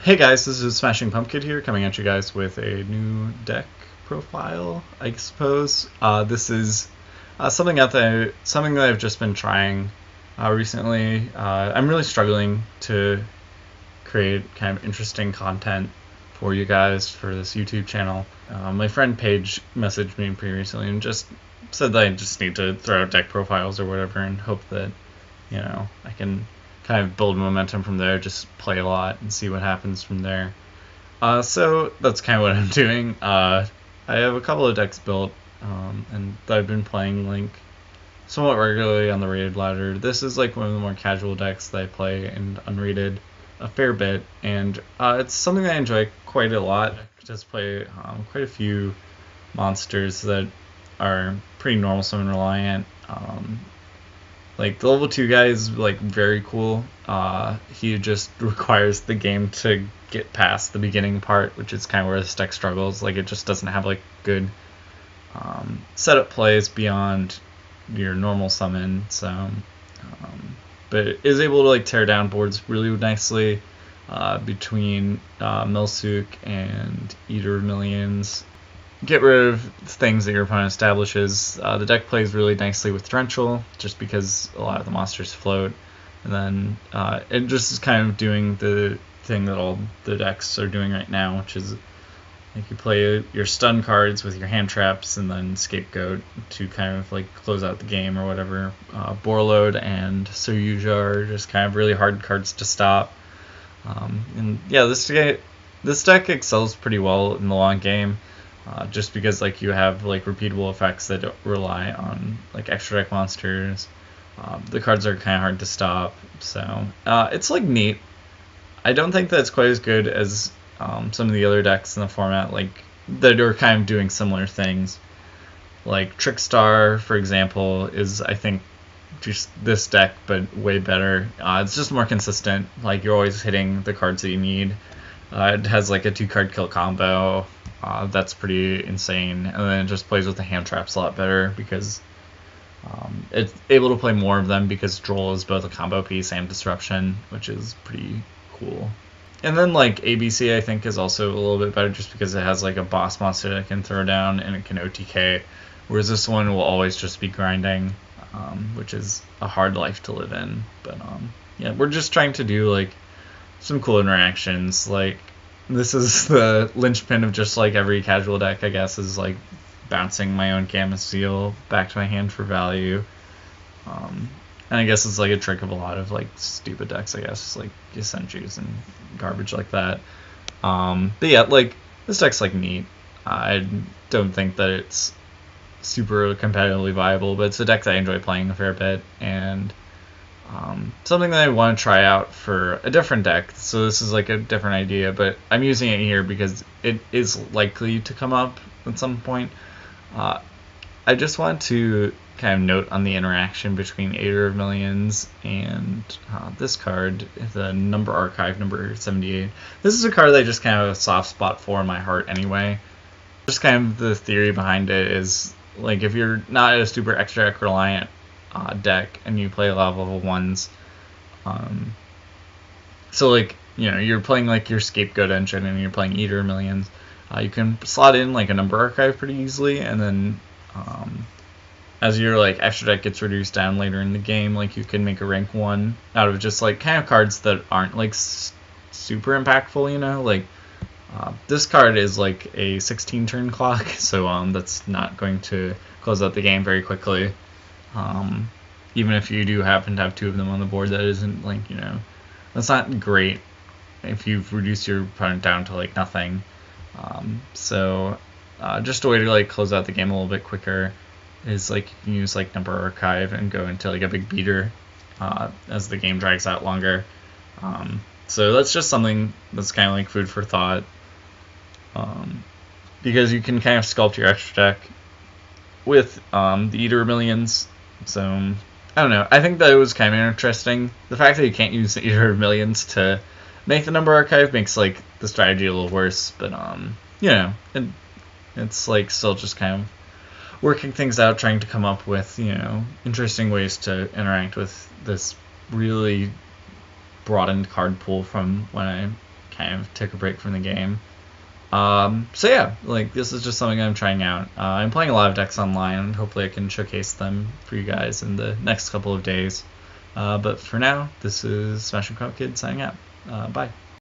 Hey guys, this is Smashing Pumpkin here, coming at you guys with a new deck profile, I suppose. This is something that I've just been trying recently. I'm really struggling to create kind of interesting content for you guys for this YouTube channel. My friend Paige messaged me pretty recently and just said that I just need to throw out deck profiles or whatever and hope that, I can kind of build momentum from there, just play a lot and see what happens from there. So that's kind of what I'm doing. I have a couple of decks built, and I've been playing like somewhat regularly on the rated ladder. This is like one of the more casual decks that I play in unrated a fair bit, and it's something that I enjoy quite a lot. I just play quite a few monsters that are pretty normal summon reliant. Like the level 2 guy is like very cool. He just requires the game to get past the beginning part, which is kind of where this deck struggles. Like it just doesn't have like good setup plays beyond your normal summon. So, but it is able to like tear down boards really nicely between Milsuk and Eater of Millions. Get rid of things that your opponent establishes. The deck plays really nicely with Drenchel, just because a lot of the monsters float. And then it just is kind of doing the thing that all the decks are doing right now, which is like you play your stun cards with your hand traps and then Scapegoat to kind of like close out the game or whatever. Borload and Soyuja are just kind of really hard cards to stop. And yeah, this deck excels pretty well in the long game. Just because like you have like repeatable effects that don't rely on like extra deck monsters. The cards are kind of hard to stop, so it's like neat. I don't think that it's quite as good as some of the other decks in the format, like that are kind of doing similar things. Like Trickstar, for example, is I think just this deck, but way better. It's just more consistent. Like you're always hitting the cards that you need. It has like a 2-card kill combo. That's pretty insane, and then it just plays with the hand traps a lot better because it's able to play more of them because Droll is both a combo piece and disruption, which is pretty cool. And then like ABC I think is also a little bit better just because it has like a boss monster that it can throw down and it can OTK, whereas this one will always just be grinding, which is a hard life to live in. But yeah, we're just trying to do like some cool interactions. Like this is the linchpin of just like every casual deck, I guess, is like bouncing my own Gamma Seal back to my hand for value. And I guess it's like a trick of a lot of like stupid decks, I guess, like Essentials and garbage like that. But yeah, like this deck's like neat. I don't think that it's super competitively viable, but it's a deck that I enjoy playing a fair bit, and something that I want to try out for a different deck. So this is like a different idea, but I'm using it here because it is likely to come up at some point. I just want to kind of note on the interaction between Eater of Millions and this card, the Number Archive, number 78. This is a card that I just kind of have a soft spot for in my heart anyway. Just kind of the theory behind it is, like, if you're not a super extra deck reliant deck and you play a lot of level 1s, so like, you're playing like your Scapegoat engine and you're playing Eater of Millions, you can slot in like a Number Archive pretty easily, and then as your like extra deck gets reduced down later in the game, like you can make a rank 1 out of just like kind of cards that aren't like super impactful, like this card is like a 16 turn clock, so that's not going to close out the game very quickly. Even if you do happen to have 2 of them on the board, that isn't like, that's not great if you've reduced your opponent down to like nothing. So just a way to like close out the game a little bit quicker is like you can use like Number Archive and go into like a big beater as the game drags out longer. So that's just something that's kind of like food for thought, because you can kind of sculpt your extra deck with the Eater of Millions. So I don't know. I think that it was kind of interesting. The fact that you can't use the Eater of Millions to make the Number Archive makes like the strategy a little worse, but it's like still just kind of working things out, trying to come up with interesting ways to interact with this really broadened card pool from when I kind of took a break from the game. So yeah, like this is just something I'm trying out. I'm playing a lot of decks online, and hopefully I can showcase them for you guys in the next couple of days. But for now, this is Smashing Pumpkin signing out. Bye.